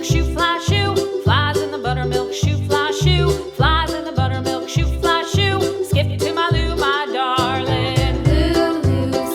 buttermilk shoe, fly shoe. Flies in the buttermilk shoe, fly shoe. Flies in the buttermilk shoe, fly shoe. Skip to my Lou, my darling. Lou,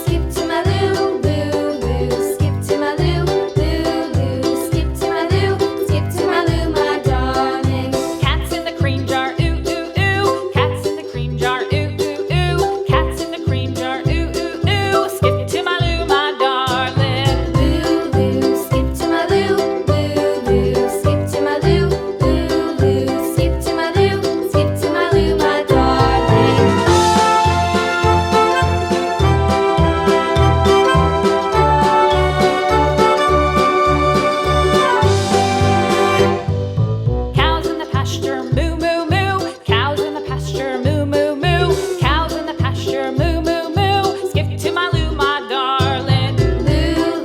skip to my Lou, Lou, skip to my Lou, Lou, skip to my Lou, skip to my Lou, my darling. Cats in the cream jar, ooh, ooh, ooh. Cats in the cream jar, ooh, ooh, ooh. Cats in the cream jar, ooh, ooh, ooh. Skip to my Lou, my darling. Lou, skip to my Lou, Lou, skip to my Lou, Lou, skip to my Lou, skip to my Lou, my darling. Cows in the pasture, moo, moo, moo. Cows in the pasture, moo, moo, moo. Cows in the pasture, moo, moo, moo. Skip to my Lou, my darling. Lou,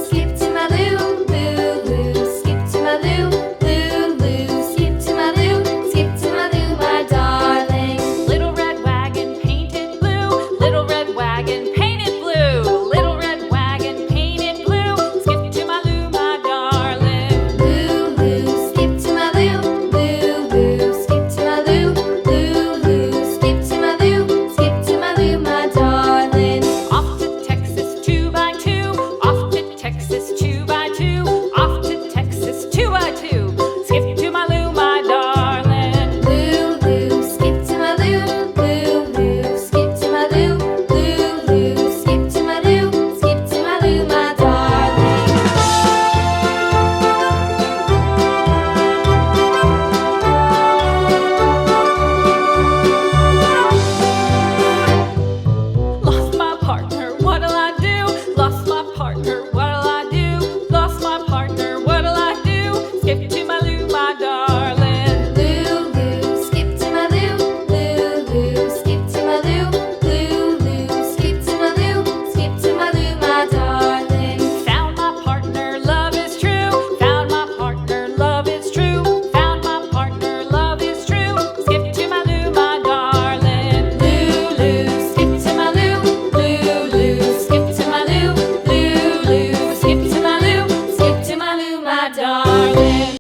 skip to my Lou, Lou, skip to my Lou, Lou, skip to my Lou, skip to my Lou, my darling. Little red wagon painted blue. Little red wagon painted blue. Little red wagon painted blue. Skip to my Lou, my darling. Lou, skip to my Lou, Lou, skip to my Lou, Lou, skip to my Lou, skip to my Lou, my darling. Off to Texas 2x2. Off to Texas 2x2. Off to Texas 2x2. Skip to my Lou, my darling. Lou, skip to my Lou, Lou, skip to my Lou, Lou, skip to my Lou, skip to my Lou, my darling. Lost my partner, what'll I do? Lost my partner, what'll I do? Lost my partner, what'll I do? Skip to my Lou, my darling. Lou, skip to my Lou, Lou, skip to my Lou, Lou, skip to my Lou, skip to my Lou, my darling. Found my partner, love is true. Found my partner, love is true. Found my partner, love is true. Skip to my Lou, my darling. Lou, skip to my Lou, Lou, skip to my Lou, Lou, skip to my Lou, skip to my Lou, my darling.